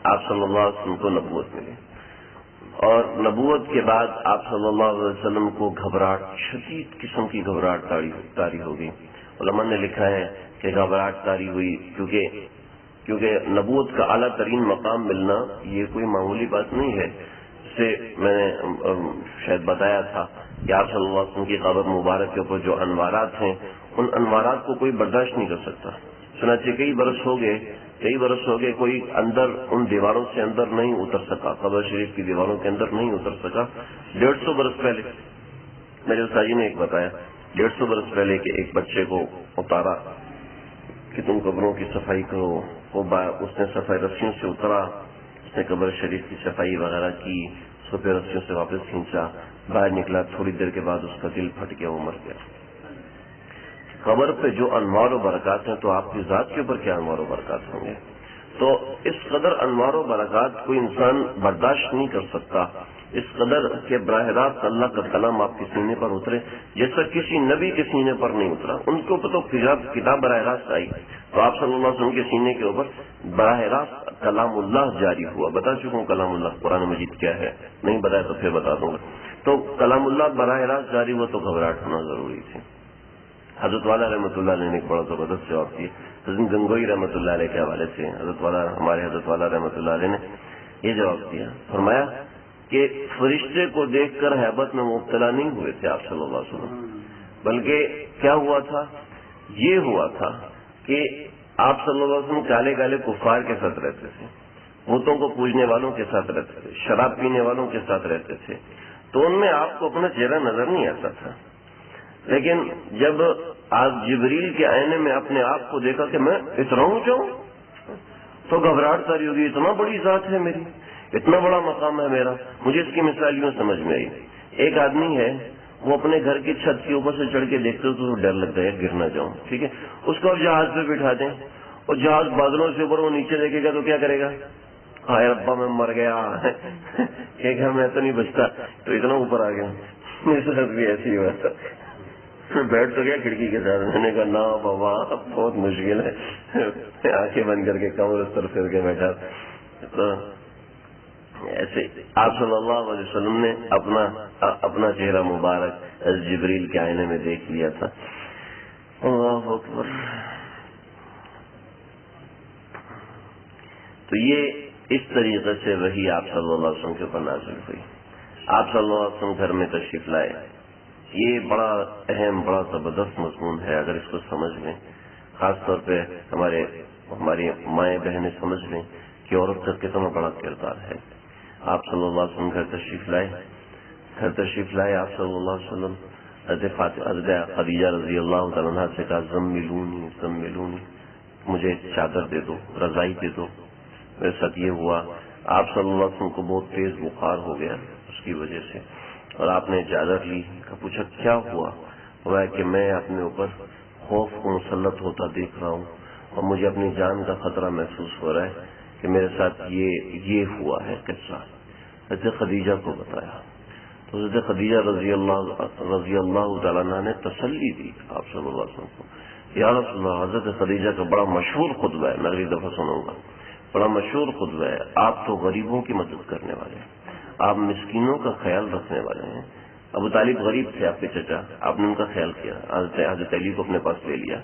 آپ صلی اللہ علیہ وسلم کو نبوت ملی, اور نبوت کے بعد آپ صلی اللہ علیہ وسلم کو گھبراہٹ, شدید قسم کی گھبراہٹ طاری ہو گئی. علماء نے لکھا ہے کہ گھبراہٹ طاری ہوئی کیونکہ نبوت کا اعلیٰ ترین مقام ملنا یہ کوئی معمولی بات نہیں ہے. جسے میں نے شاید بتایا تھا کہ آپ صلی اللہ علیہ وسلم کی قبر مبارک کے اوپر جو انوارات ہیں, ان انوارات کو کوئی برداشت نہیں کر سکتا. چنانچہ کئی برس ہو گئے کوئی اندر ان دیواروں سے اندر نہیں اتر سکا, قبر شریف کی دیواروں کے اندر نہیں اتر سکا. 150 برس پہلے میرے استاذی نے ایک بتایا, 150 برس پہلے کہ ایک بچے کو اتارا کہ تم قبروں کی صفائی کرو. اس نے صفائی رسیوں سے اترا, اس نے قبر شریف کی صفائی وغیرہ کی, اس کو پھر رسیوں سے واپس کھینچا, باہر نکلا, تھوڑی دیر کے بعد اس کا دل پھٹ گیا, وہ مر گیا. قبر پہ جو انوار و برکات ہیں تو آپ کی ذات کے اوپر کیا انوار و برکات ہوں گے. تو اس قدر انوار و برکات کوئی انسان برداشت نہیں کر سکتا, اس قدر کہ براہ راست اللہ کا کلام آپ کے سینے پر اترے جیسا کسی نبی کے سینے پر نہیں اترا. ان کے اوپر تو کتاب براہ راست آئی, تو آپ صلی اللہ علیہ وسلم کے سینے کے اوپر براہ راست کلام اللہ جاری ہوا. بتا چکا ہوں کلام اللہ قرآن مجید کیا ہے, نہیں بتایا تو پھر بتا دوں گا. تو کلام اللہ براہ راست جاری ہوا تو گھبراہٹ ہونا ضروری تھی. حضرت والا رحمۃ اللہ علیہ نے ایک بڑا زبردست جواب دیا, حضرت گنگوئی رحمۃ اللہ علیہ کے حوالے سے. ہمارے حضرت والا رحمۃ اللہ علیہ نے یہ جواب دیا, فرمایا کہ فرشتے کو دیکھ کر ہیبت میں مبتلا نہیں ہوئے تھے آپ صلی اللہ علیہ وسلم, بلکہ کیا ہوا تھا, یہ ہوا تھا کہ آپ صلی اللہ علیہ وسلم کالے کالے کفار کے ساتھ رہتے تھے, بتوں کو پوجنے والوں کے ساتھ رہتے تھے, شراب پینے والوں کے ساتھ رہتے تھے, تو ان میں آپ کو اپنا چہرہ نظر نہیں آتا تھا. لیکن جب آج جبریل کے آئینے میں اپنے آپ کو دیکھا کہ میں اتنا اونچا ہوں تو گھبراہٹ طاری ہوگی, اتنا بڑی ذات ہے میری, اتنا بڑا مقام ہے میرا. مجھے اس کی مثال یوں سمجھ میں آئی, ایک آدمی ہے وہ اپنے گھر کی چھت کے اوپر سے چڑھ کے دیکھتے تو ڈر لگتا ہے گر نہ جاؤں, ٹھیک ہے, اس کو اب جہاز پہ بٹھا دیں اور جہاز بادلوں سے اوپر وہ نیچے دیکھے گا تو کیا کرے گا, ہائے ربا میں مر گیا, ایک گھر میں تو نہیں بچتا, تو اتنا اوپر آ گیا. میرے ساتھ بھی ایسی ہوا تھا, بیٹھ تو گیا کھڑکی کے ساتھ, میں نے کہا نہ بابا بہت مشکل ہے, آنکھیں بند کر کے کمر اس طرف کر کے بیٹھا. تو ایسے آپ صلی اللہ علیہ وسلم نے اپنا چہرہ مبارک جبریل کے آئینے میں دیکھ لیا تھا. اللہ اکبر. تو یہ اس طریقے سے وہی آپ صلی اللہ علیہ وسلم کے اوپر نازل ہوئی. آپ صلی اللہ علیہ وسلم گھر میں تشریف لائے. یہ بڑا اہم, بڑا زبردست مضمون ہے. اگر اس کو سمجھ لیں, خاص طور پہ ہماری مائیں بہنیں سمجھ لیں کہ عورت کا کتنا بڑا کردار ہے. آپ صلی اللہ علیہ وسلم گھر تشریف لائے آپ صلی اللہ علیہ وسلم. حضرت خدیجہ رضی اللہ تعالیٰ عنہ سے کہا زملونی, مجھے چادر دے دو، رضائی دے دو۔ میرے ساتھ یہ ہوا، آپ صلی اللہ علیہ وسلم کو بہت تیز بخار ہو گیا اس کی وجہ سے، اور آپ نے چادر لی، پوچھا کیا ہوا؟ ہوا کہ میں اپنے اوپر خوف کو مسلط ہوتا دیکھ رہا ہوں اور مجھے اپنی جان کا خطرہ محسوس ہو رہا ہے کہ میرے ساتھ یہ ہوا ہے قصہ۔ حضرت خدیجہ کو بتایا تو حضرت خدیجہ رضی اللہ تعالیٰ عنہ نے تسلی دی آپ صلی اللہ علیہ وسلم کو۔ یا رسول اللہ، حضرت خدیجہ کا بڑا مشہور خطبہ ہے، میں اگلی دفعہ سنوں گا، بڑا مشہور خطبہ ہے، آپ تو غریبوں کی مدد کرنے والے ہیں، آپ مسکینوں کا خیال رکھنے والے ہیں۔ ابو طالب غریب تھے آپ کے چچا، آپ نے ان کا خیال کیا، حضرت علی کو اپنے پاس لے لیا۔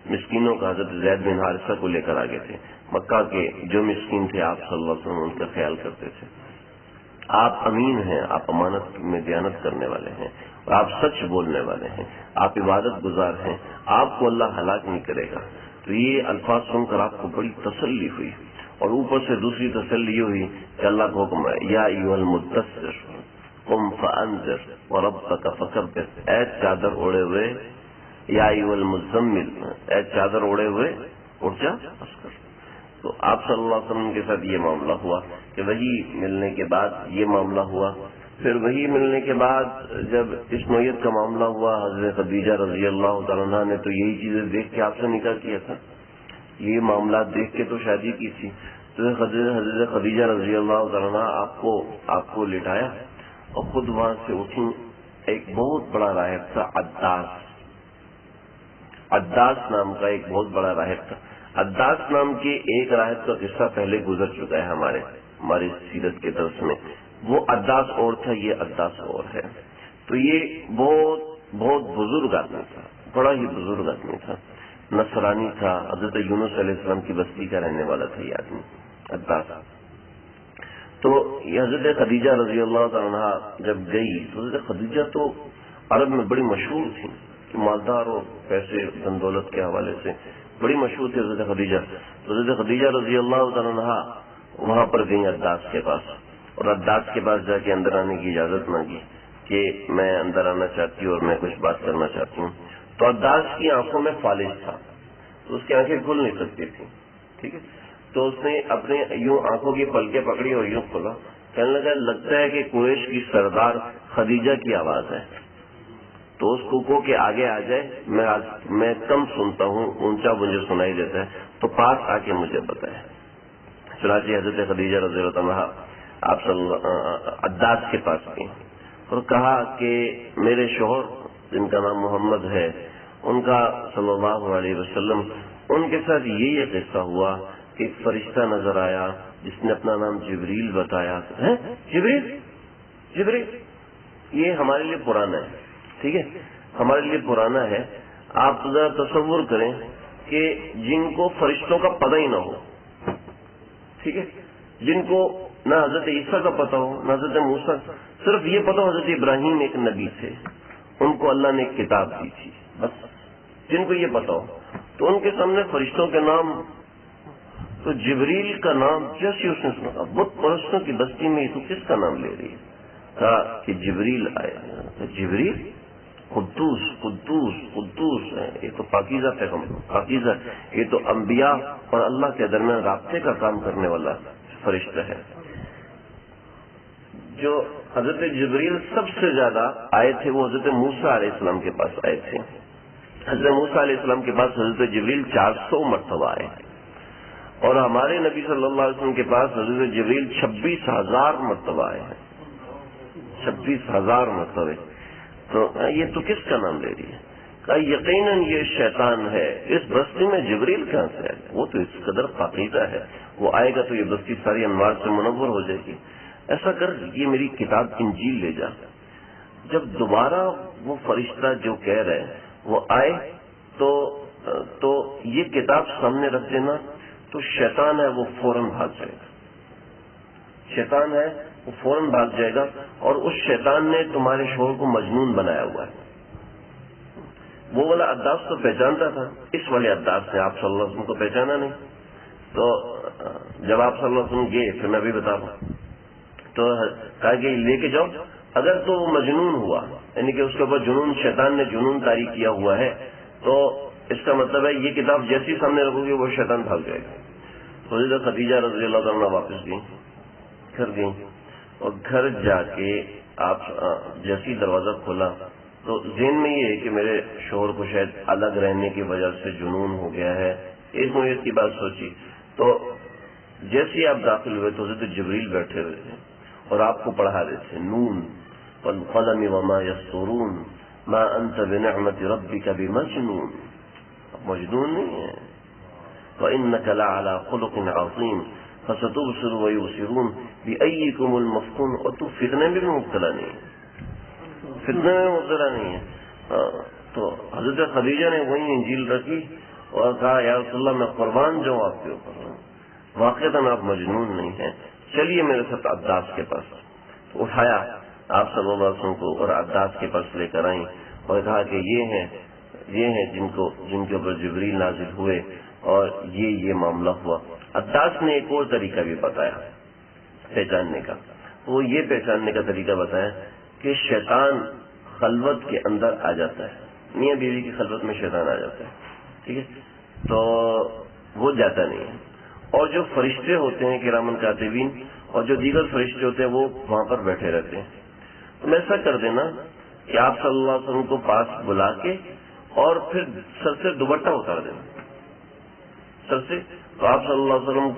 مسکینوں کا حضرت زید بن حارثہ کو لے کر آگے تھے، مکہ کے جو مسکین تھے آپ صلی اللہ علیہ وسلم ان کا خیال کرتے تھے۔ آپ امین ہیں، آپ امانت میں دیانت کرنے والے ہیں، اور آپ سچ بولنے والے ہیں، آپ عبادت گزار ہیں، آپ کو اللہ ہلاک نہیں کرے گا۔ تو یہ الفاظ سن کر آپ کو بڑی تسلی ہوئی، اور اوپر سے دوسری تسلی یہ ہوئی کہ اللہ کا حکم ہے یا ایھا المدثر قم فانذر وربک فکبر، اے چادر اوڑے ہوئے، یا ایھا المزمل، اے چادر اوڑے ہوئے اٹھ جا بس کر۔ تو آپ صلی اللہ علیہ وسلم کے ساتھ یہ معاملہ ہوا کہ وہی ملنے کے بعد یہ معاملہ ہوا۔ پھر وہی ملنے کے بعد جب اس نوعیت کا معاملہ ہوا، حضرت خدیجہ رضی اللہ تعالیٰ عنہ نے تو یہی چیزیں دیکھ کے آپ سے نکاح کیا تھا، یہ معاملات دیکھ کے تو شادی کی تھی۔ تو حضرت خدیجہ رضی اللہ تعالیٰ عنہ آپ کو لٹایا اور خود وہاں سے اٹھی۔ ایک بہت بڑا راہب تھا عداس نام کا، ایک بہت بڑا راہب تھا۔ عداس نام کے ایک راہب کا قصہ پہلے گزر چکا ہے ہماری سیرت کے درس میں۔ وہ عداس اور تھا، یہ عداس اور ہے۔ تو یہ بہت بزرگ آدمی تھا، بڑا ہی بزرگ آدمی تھا، نصرانی تھا، حضرت یونس علیہ السلام کی بستی کا رہنے والا تھا یہ آدمی عداس۔ تو یہ حضرت خدیجہ رضی اللہ تعالیٰ عنہ جب گئی تو حضرت خدیجہ تو عرب میں بڑی مشہور تھی، مالدار اور پیسے دن دولت کے حوالے سے بڑی مشہور تھی حضرت خدیجہ۔ تو حضرت خدیجہ رضی اللہ تعالیٰ عنہ وہاں پر گئی عداس کے پاس، اور عداس کے پاس جا کے اندر آنے کی اجازت مانگی کہ میں اندر آنا چاہتی ہوں اور میں کچھ بات کرنا چاہتی ہوں۔ تو عداس کی آنکھوں میں فالج تھا، تو اس کی آنکھیں کھل نہیں سکتی تھی، ٹھیک ہے۔ تو اس نے اپنے یوں آنکھوں کی پلکیں پکڑی اور یوں کھولا، کہنے لگا لگتا ہے کہ قریش کی سردار خدیجہ کی آواز ہے، تو اس کو کہ آگے آ جائے، میں کم سنتا ہوں، اونچا مجھے سنائی دیتا ہے، تو پاس آ کے مجھے بتائے۔ چنانچہ حضرت خدیجہ رضی اللہ عنہا آپ عداس کے پاس گئی اور کہا کہ میرے شوہر جن کا نام محمد ہے، ان کا صلی اللہ علیہ وسلم، ان کے ساتھ یہ قصہ ہوا کہ ایک فرشتہ نظر آیا جس نے اپنا نام جبریل بتایا۔ جبریل یہ ہمارے لیے پرانا ہے، ٹھیک ہے، ہمارے لیے پرانا ہے۔ آپ ذرا تصور کریں کہ جن کو فرشتوں کا پتہ ہی نہ ہو، ٹھیک ہے، جن کو نہ حضرت عیسیٰ کا پتہ ہو نہ حضرت موسیٰ، صرف یہ پتہ ہو حضرت ابراہیم ایک نبی تھے، ان کو اللہ نے ایک کتاب دی تھی، بس جن کو یہ پتہ ہو، تو ان کے سامنے فرشتوں کے نام، تو جبریل کا نام جیسے اس نے سنا، بت پرستوں کی بستی میں تو کس کا نام لے رہی ہے؟ کہا کہ جبریل آئے۔ جبریل قدوس قدوس قدوس ہے، یہ تو پاکیزہ پیغمبر، پاکیزہ، یہ تو انبیاء اور اللہ کے درمیان رابطے کا کام کرنے والا فرشتہ ہے۔ جو حضرت جبریل سب سے زیادہ آئے تھے وہ حضرت موسیٰ علیہ السلام کے پاس آئے تھے۔ حضرت موسیٰ علیہ السلام کے پاس حضرت جبریل 400 مرتبہ آئے، اور ہمارے نبی صلی اللہ علیہ وسلم کے پاس حضرت جبریل 26,000 مرتبہ آئے ہیں، 26,000 مرتبہ۔ تو یہ تو کس کا نام لے رہی ہے؟ کہا یقیناً یہ شیطان ہے، اس بستی میں جبریل کہاں سے آئے؟ وہ تو اس قدر پاکیزہ ہے، وہ آئے گا تو یہ بستی ساری انوار سے منور ہو جائے گی۔ ایسا کر یہ میری کتاب انجیل لے جا۔ جب دوبارہ وہ فرشتہ جو کہہ رہے وہ آئے تو یہ کتاب سامنے رکھ دینا، تو شیطان ہے وہ فوراً بھاگ جائے گا، شیطان ہے وہ فوراً بھاگ جائے گا، اور اس شیطان نے تمہارے شوہر کو مجنون بنایا ہوا ہے۔ وہ والا عداس تو پہچانتا تھا، اس والے عداس نے آپ صلی اللہ علیہ وسلم کو پہچانا نہیں۔ تو جب آپ صلی اللہ علیہ وسلم گئے، پھر میں بھی بتا رہا ہوں، تو کہا کہ لے کے جاؤ، اگر تو وہ مجنون ہوا، یعنی کہ اس کے اوپر جنون، شیطان نے جنون طاری کیا ہوا ہے، تو اس کا مطلب ہے یہ کتاب جیسی سامنے رکھو گے وہ شیطان بھاگ جائے گا. حضرت خدیجہ رضی اللہ تعالیٰ واپس گئیں، گھر گئیں، اور گھر جا کے آپ جیسی دروازہ کھولا تو ذہن میں یہ ہے کہ میرے شوہر کو شاید الگ رہنے کی وجہ سے جنون ہو گیا ہے، ایک نوعیت کی بات سوچی. تو جیسے آپ داخل ہوئے تو حضرت جبریل بیٹھے ہوئے تھے اور آپ کو پڑھا رہے تھے نون والقلم وما یسطرون ما انت بنعمت ربک بمجنون. مجنون نہیں ہے. وانک لعلی خلق عظیم فستبصر ویبصرون بأیکم المفتون. اور تو فتنے میں بھی مبتلا نہیں ہے، فتنے میں مبتلا نہیں ہے. تو حضرت خدیجہ نے وہی انجیل رکھی اور کہا یا رسول اللہ میں قربان جاؤں آپ کے اوپر، واقعتاً آپ مجنون نہیں ہیں، چلیے میرے ساتھ عباس کے پاس. تو اٹھایا آپ صلی اللہ علیہ وسلم کو اور عباس کے پاس لے کر آئیں اور کہا کہ یہ ہیں جن کے اوپر جبریل نازل ہوئے اور یہ معاملہ ہوا. عباس نے ایک اور طریقہ بھی بتایا پہچاننے کا. وہ یہ پہچاننے کا طریقہ بتایا کہ شیطان خلوت کے اندر آ جاتا ہے، میاں بیوی کی خلوت میں شیطان آ جاتا ہے، ٹھیک ہے، تو وہ جاتا نہیں ہے. اور جو فرشتے ہوتے ہیں کرامن کاتبین اور جو دیگر فرشتے ہوتے ہیں وہ وہاں پر بیٹھے رہتے ہیں. تم ایسا کر دینا کہ آپ صلی اللہ علیہ وسلم کو پاس بلا کے اور پھر سر سے دوپٹہ اتار دینا، سر سے. تو آپ صلی اللہ علیہ وسلم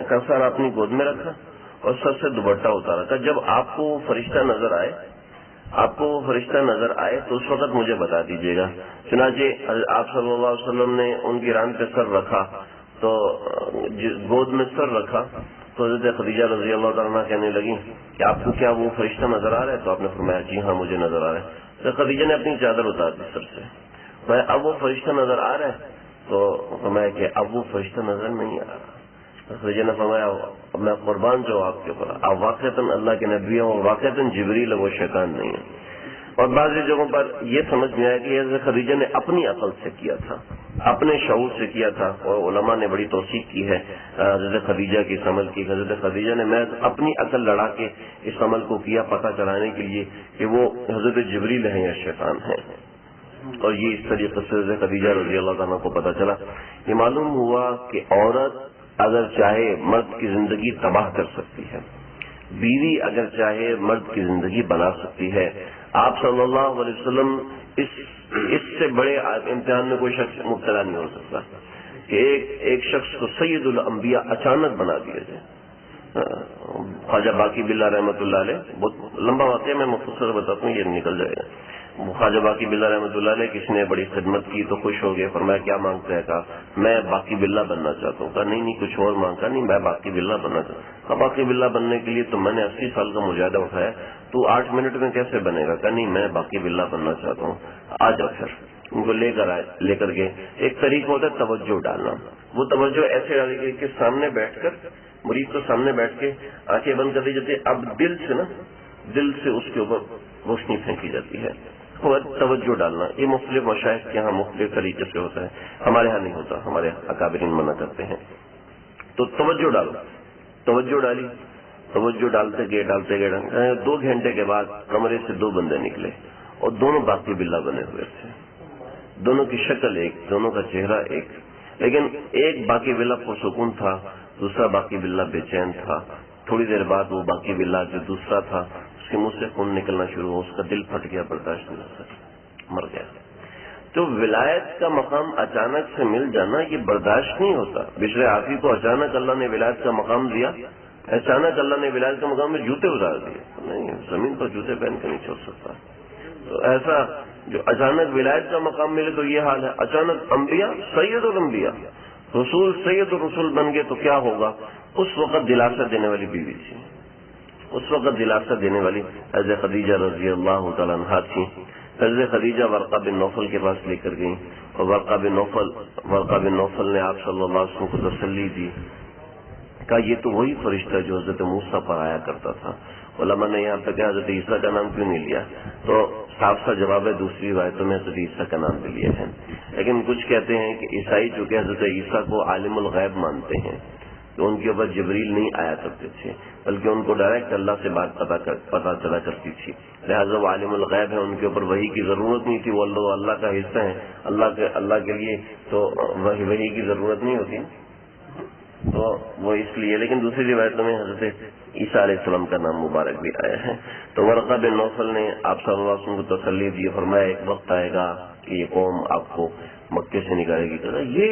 کا سر اپنی گود میں رکھا اور سر سے دوپٹہ اتارا تھا. جب آپ کو فرشتہ نظر آئے تو اس وقت مجھے بتا دیجیے گا. چنانچہ آپ صلی اللہ علیہ وسلم نے ان کی ران پہ سر رکھا تو گود میں سر رکھا تو حضرت خدیجہ رضی اللہ تعالیٰ کہنے لگی کہ آپ کو کیا وہ فرشتہ نظر آ رہا ہے؟ تو آپ نے فرمایا جی ہاں مجھے نظر آ رہا ہے. تو خدیجہ نے اپنی چادر اتار دی سر سے. اب وہ فرشتہ نظر آ رہا ہے؟ تو فرمایا کہ اب وہ فرشتہ نظر نہیں آ رہا. خدیجہ نے فرمایا میں قربان جاؤں آپ کے اوپر، آپ واقعتاً اللہ کے نبی ہوں، واقعتاً جبریل وہ شیطان نہیں ہے. اور بعض جگہوں پر یہ سمجھ میں آیا کہ حضرت خدیجہ نے اپنی عقل سے کیا تھا، اپنے شعور سے کیا تھا. اور علماء نے بڑی توثیق کی ہے حضرت خدیجہ کی اس عمل کی. حضرت خدیجہ نے میں اپنی عقل لڑا کے اس عمل کو کیا پتہ چلانے کے لیے کہ وہ حضرت جبریل ہیں یا شیطان ہیں. اور یہ اس طریقے سے حضرت خدیجہ رضی اللہ تعالیٰ کو پتہ چلا. یہ معلوم ہوا کہ عورت اگر چاہے مرد کی زندگی تباہ کر سکتی ہے، بیوی اگر چاہے مرد کی زندگی بنا سکتی ہے. آپ صلی اللہ علیہ وسلم اس سے بڑے امتحان میں کوئی شخص مبتلا نہیں ہو سکتا کہ ایک شخص کو سید الانبیاء اچانک بنا دیا جائے. خواجہ باقی باللہ رحمۃ اللہ علیہ، بہت لمبا واقعہ میں مختصر بتاتا ہوں، یہ نکل جائے گا. خواجہ باقی باللہ رحمۃ اللہ علیہ کسی نے بڑی خدمت کی تو خوش ہو گئے. فرمایا کیا مانگتے ہیں؟ کہا میں باقی باللہ بننا چاہتا ہوں. کہا نہیں کچھ اور مانگا نہیں، میں باقی باللہ بننا چاہتا ہوں. کہا باقی باللہ بننے کے لیے تو میں نے 80 سال کا مجاہدہ اٹھایا، تو 8 منٹ میں کیسے بنے گا؟ کہا نہیں میں باقی باللہ بننا چاہتا ہوں. آ جاؤ. پھر ان کو لے کر گئے. ایک طریقہ ہوتا ہے توجہ ڈالنا. وہ توجہ ایسے ڈالی گئی کہ سامنے بیٹھ کر مریض کو سامنے بیٹھ کے آنکھیں بند کر دی جاتی ہے. اب دل سے اس کے اوپر روشنی پھینکی جاتی ہے. اور توجہ ڈالنا یہ مختلف مشائخ کے یہاں مختلف طریقے سے ہوتا ہے، ہمارے یہاں نہیں ہوتا، ہمارے اکابرین منع کرتے ہیں. تو توجہ ڈالو. توجہ ڈالی، توجہ ڈالتے گئے 2 گھنٹے کے بعد کمرے سے 2 بندے نکلے اور دونوں باقی باللہ بنے ہوئے تھے. دونوں کی شکل ایک، دونوں کا چہرہ ایک، لیکن ایک باقی باللہ پرسکون تھا، دوسرا باقی باللہ بے چین تھا. تھوڑی دیر بعد وہ باقی باللہ جو دوسرا تھا اس کے منہ سے خون نکلنا شروع ہوا، اس کا دل پھٹ گیا، برداشت نہیں ہو سکا، مر گیا. تو ولایت کا مقام اچانک سے مل جانا یہ برداشت نہیں ہوتا. بشر عافی کو اچانک اللہ نے ولایت کا مقام دیا، اچانک اللہ نے ولایت کا مقام میں جوتے اتار دیے. نہیں، زمین پر جوتے پہن کے نہیں چھوڑ سکتا. تو ایسا جو اچانک ولایت کا مقام ملے تو یہ حال ہے. اچانک انبیاء سید الانبیاء، رسول سید الرسول بن گئے تو کیا ہوگا؟ اس وقت دلاسا دینے والی بیوی تھی، اس وقت دلاسا دینے والی حضرت خدیجہ رضی اللہ تعالیٰ عنہا تھی. حضرت خدیجہ ورقہ بن نوفل کے پاس لے کر گئیں اور ورقہ بن نوفل نے آپ صلی اللہ علیہ وسلم کو تسلی دی. کہا یہ تو وہی فرشتہ جو حضرت موسیٰ پر آیا کرتا تھا. علماء نے یہاں تک کہ حضرت عیسیٰ کا نام کیوں نہیں لیا؟ تو صاف سا جواب ہے، دوسری روایتوں میں حضرت عیسیٰ کا نام بھی لیا ہے. لیکن کچھ کہتے ہیں کہ عیسائی چونکہ حضرت عیسیٰ کو عالم الغیب مانتے ہیں کہ ان کے اوپر جبریل نہیں آیا کرتے تھے، بلکہ ان کو ڈائریکٹ اللہ سے بات پتا چلا کرتی تھی، لہٰذا وہ عالم الغیب ہے، ان کے اوپر وحی کی ضرورت نہیں تھی، وہ اللہ کا حصہ ہے، اللہ کے لیے تو وحی کی ضرورت نہیں ہوتی، تو وہ اس لیے۔ لیکن دوسری روایتوں میں حضرت عیسیٰ علیہ السلام کا نام مبارک بھی آیا ہے۔ تو ورقہ بن نوفل نے آپ صلی اللہ علیہ وسلم کو تسلی دی، فرمایا ایک وقت آئے گا کہ یہ قوم آپ کو مکے سے نکالے گی، کہا یہ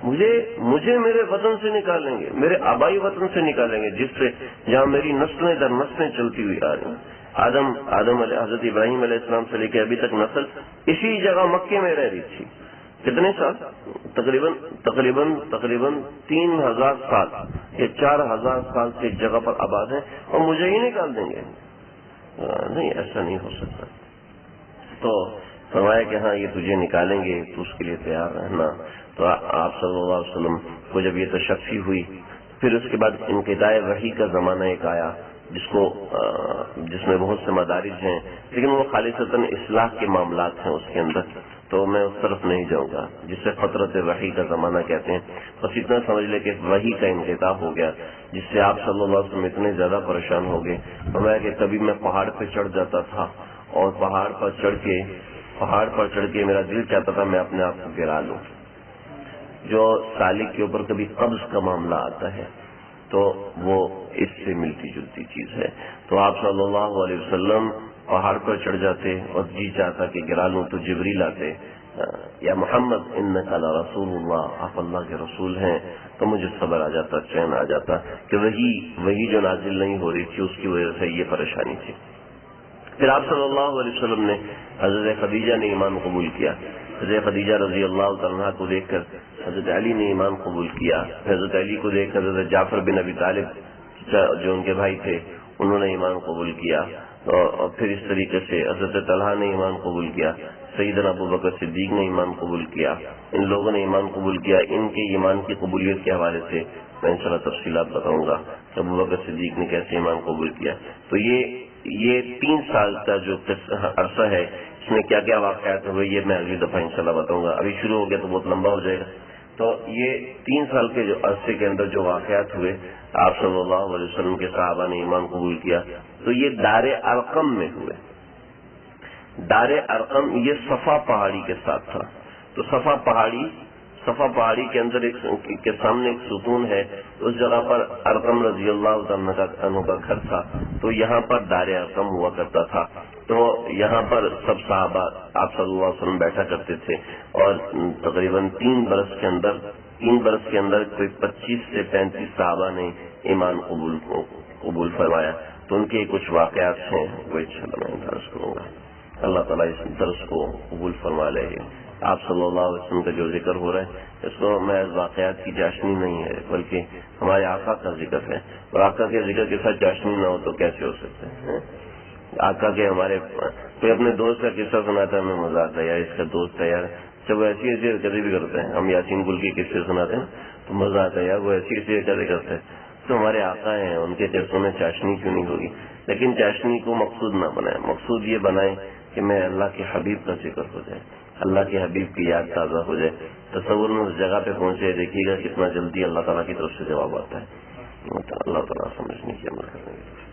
مجھے میرے وطن سے نکالیں گے، میرے آبائی وطن سے نکالیں گے، جس سے جہاں میری نسلیں در نسلیں چلتی ہوئی آ رہی ہیں۔ حضرت ابراہیم علیہ السلام سے لے کے ابھی تک نسل اسی جگہ مکے میں رہ رہی تھی، کتنے سال؟ تقریباً 3000 سال یا 4000 سال سے ایک جگہ پر آباد ہیں، اور مجھے ہی نکال دیں گے؟ نہیں، ایسا نہیں ہو سکتا۔ تو فرمایا کہ ہاں یہ تجھے نکالیں گے، تو اس کے لیے تیار رہنا۔ تو آپ صلی اللہ علیہ وسلم کو جب یہ تشفی ہوئی، پھر اس کے بعد انقطاع وحی کا زمانہ ایک آیا، جس میں بہت سے مدارج ہیں، لیکن وہ خالصتاً اصلاح کے معاملات ہیں اس کے اندر، تو میں اس طرف نہیں جاؤں گا، جسے فترت وحی کا زمانہ کہتے ہیں۔ بس اتنا سمجھ لے کہ وحی کا انقطاع ہو گیا، جس سے آپ صلی اللہ علیہ وسلم اتنے زیادہ پریشان ہو گئے، فرمایا کہ کبھی میں پہاڑ پہ چڑھ جاتا تھا، اور پہاڑ پر چڑھ کے میرا دل چاہتا تھا میں اپنے آپ کو گرا لوں۔ جو سالک کے اوپر کبھی قبض کا معاملہ آتا ہے تو وہ اس سے ملتی جلتی چیز ہے۔ تو آپ صلی اللہ علیہ وسلم پہاڑ پر چڑھ جاتے اور جی چاہتا کہ گرا لوں، تو جبریل آتے، یا محمد انک لرسول اللہ، آپ اللہ کے رسول ہیں، تو مجھے صبر آ جاتا، چین آ جاتا کہ وہی جو نازل نہیں ہو رہی تھی اس کی وجہ سے یہ پریشانی تھی۔ پھر آپ صلی اللہ علیہ وسلم نے حضرت خدیجہ نے ایمان قبول کیا، حضرت خدیجہ رضی اللہ تعالیٰ کو دیکھ کر حضرت علی نے ایمان قبول کیا، حضرت علی کو دیکھ کر حضرت جعفر بن ابی طالب جو ان کے بھائی تھے انہوں نے ایمان قبول کیا، اور پھر اس طریقے سے حضرت طلحہ نے ایمان قبول کیا، سیدنا ابو بکر صدیق نے ایمان قبول کیا، ان لوگوں نے ایمان قبول کیا۔ ان کے ایمان کی قبولیت کے حوالے سے میں انشاءاللہ تفصیلات بتاؤں گا کہ ابو بکر صدیق نے کیسے ایمان قبول کیا۔ تو یہ 3 سال کا جو عرصہ ہے، اس میں کیا کیا واقعات ہوئے یہ میں اگلی دفعہ انشاءاللہ بتاؤں گا، ابھی شروع ہو گیا تو بہت لمبا ہو جائے گا۔ تو یہ 3 سال کے جو عرصے کے اندر جو واقعات ہوئے، آپ صلی اللہ علیہ وسلم کے صحابہ نے ایمان قبول کیا، تو یہ دار ارقم میں ہوئے۔ دار ارقم یہ صفا پہاڑی کے ساتھ تھا، تو صفا پہاڑی کے اندر کے سامنے ایک ستون ہے، اس جگہ پر ارقم رضی اللہ عنہ کا گھر تھا، تو یہاں پر دار ارقم ہوا کرتا تھا۔ تو یہاں پر سب صحابہ آپ صلی اللہ علیہ وسلم بیٹھا کرتے تھے، اور تقریباً 3 برس کے اندر کوئی 25 سے 35 صحابہ نے ایمان قبول فرمایا۔ تو ان کے کچھ واقعات ہیں وہ انشاءاللہ میں درس کروں گا۔ اللہ تعالیٰ اس درس کو قبول فرما لے۔ آپ صلی اللہ علیہ وسلم کا جو ذکر ہو رہا ہے، اس کو محض واقعات کی چاشنی نہیں ہے، بلکہ ہمارے آقا کا ذکر ہے، اور آقا کے ذکر کے ساتھ چاشنی نہ ہو تو کیسے ہو سکتے ہیں؟ آقا کے ہمارے کوئی اپنے دوست کا قصہ سناتا ہے، ہمیں مزہ آتا ہے، یار اس کا دوست ہے، یار جب وہ ایسی حرکتیں بھی کرتے ہیں، ہم یاسین گل کے قصے سناتے ہیں تو مزہ آتا ہے، یار وہ ایسی حرکتیں کرتے ہیں، تو ہمارے آقا ہیں، ان کے قصوں میں چاشنی کیوں نہیں ہوگی؟ لیکن چاشنی کو مقصود نہ بنائیں، مقصود یہ بنائیں کہ میں اللہ کے حبیب کا ذکر ہو جائے، اللہ کے حبیب کی یاد تازہ ہو جائے، تصور میں اس جگہ پہ پہنچے، دیکھیے گا کتنا جلدی اللہ تعالیٰ کی طرف سے جواب آتا ہے۔ اللہ تعالیٰ سمجھنے کی عمل کریں گے۔